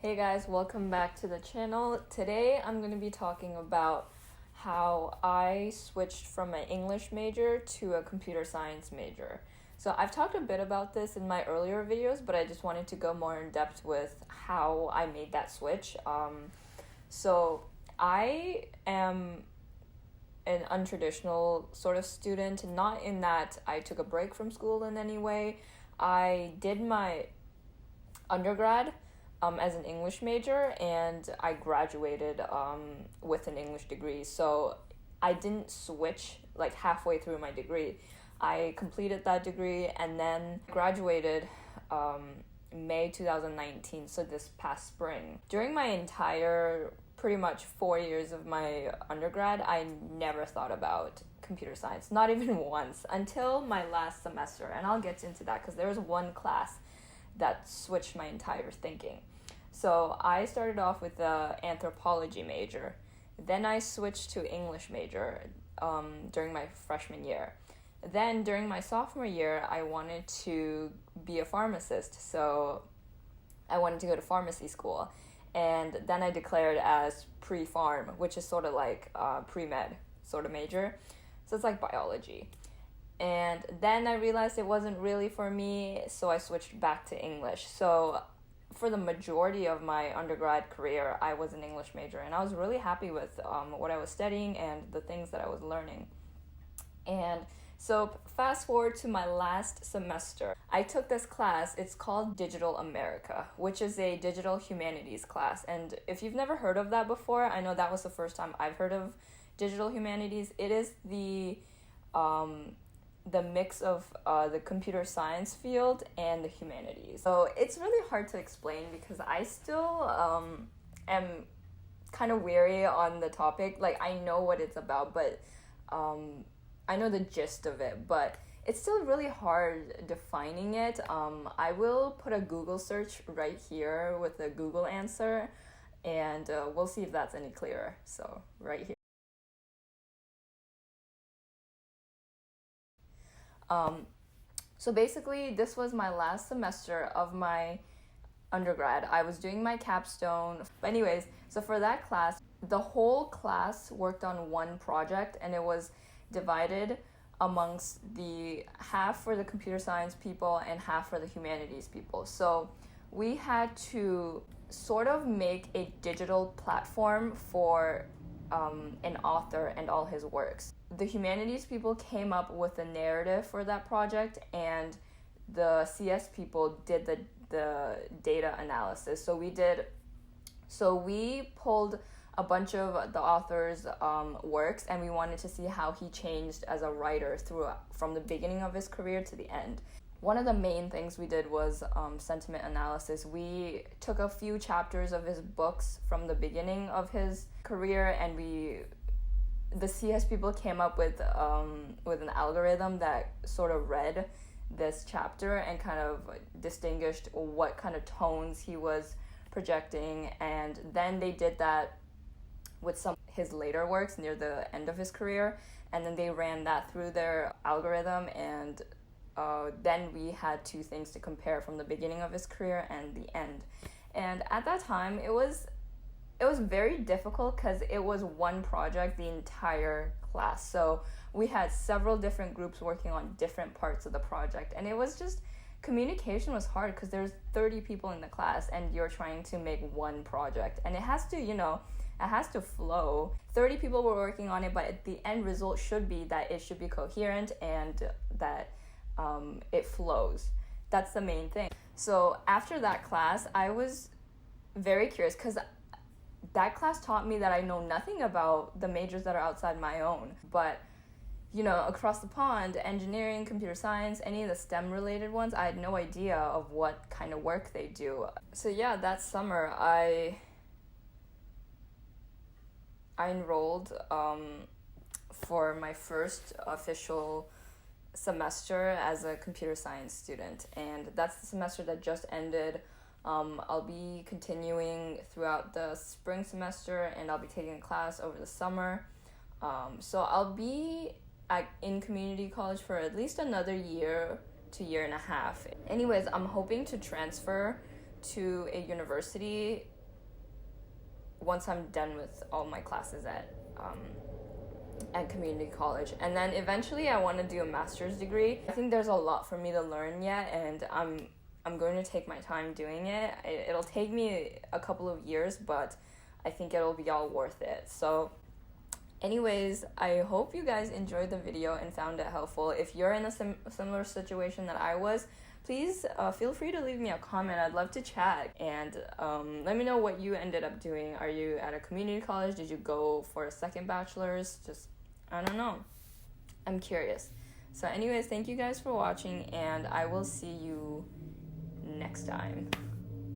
Hey guys, welcome back to the channel. Today I'm going to be talking about how I switched from an English major to a computer science major. So I've talked a bit about this in my earlier videos, but I just wanted to go more in depth with how I made that switch. So I am an untraditional sort of student, not in that I took a break from school in any way. I did my undergrad as an English major, and I graduated with an English degree. So I didn't switch like halfway through my degree. I completed that degree and then graduated May 2019, so this past spring. During my entire pretty much 4 years of my undergrad, I never thought about computer science, not even once, until my last semester. And I'll get into that because there was one class that switched my entire thinking. So I started off with the anthropology major. Then I switched to English major during my freshman year. Then during my sophomore year, I wanted to be a pharmacist. So I wanted to go to pharmacy school. And then I declared as pre-pharm, which is sort of like pre-med sort of major. So it's like biology. And then I realized it wasn't really for me, so I switched back to English. So for the majority of my undergrad career, I was an English major, and I was really happy with what I was studying and the things that I was learning. And so fast forward to my last semester, I took this class. It's called Digital America, which is a digital humanities class. And if you've never heard of that before, I know that was the first time I've heard of digital humanities. It is the mix of the computer science field and the humanities. So it's really hard to explain because I still am kind of weary on the topic. Like, I know what it's about, but I know the gist of it, but it's still really hard defining it. I will put a Google search right here with a Google answer, and we'll see if that's any clearer. So right here. So basically, this was my last semester of my undergrad. I was doing my capstone. But anyways, so for that class, the whole class worked on one project, and it was divided amongst the half for the computer science people and half for the humanities people. So we had to sort of make a digital platform for an author and all his works. The humanities people came up with a narrative for that project, and the CS people did the data analysis. So we pulled a bunch of the author's works, and we wanted to see how he changed as a writer from the beginning of his career to the end. One of the main things we did was sentiment analysis. We took a few chapters of his books from the beginning of his career, and the CS people came up with an algorithm that sort of read this chapter and kind of distinguished what kind of tones he was projecting. And then they did that with some of his later works near the end of his career, and then they ran that through their algorithm, and then we had two things to compare from the beginning of his career and the end. And at that time, it was very difficult because it was one project the entire class. So we had several different groups working on different parts of the project, and it was just, communication was hard because there's 30 people in the class and you're trying to make one project, and it has to flow. 30 people were working on it, but the end result should be that it should be coherent and that it flows. That's the main thing. So after that class, I was very curious because that class taught me that I know nothing about the majors that are outside my own. But, across the pond, engineering, computer science, any of the STEM related ones, I had no idea of what kind of work they do. So yeah, that summer I enrolled for my first official semester as a computer science student, and that's the semester that just ended. I'll be continuing throughout the spring semester, and I'll be taking a class over the summer. So I'll be in community college for at least another year to year and a half. Anyways, I'm hoping to transfer to a university once I'm done with all my classes at community college, and then eventually I want to do a master's degree. I think there's a lot for me to learn yet, and I'm going to take my time doing it. It'll take me a couple of years, but I think it'll be all worth it. So anyways, I hope you guys enjoyed the video and found it helpful. If you're in a similar situation that I was, please feel free to leave me a comment. I'd love to chat, and let me know what you ended up doing. Are you at a community college? Did you go for a second bachelor's? Just, I don't know. I'm curious. So anyways, thank you guys for watching, and I will see you next time.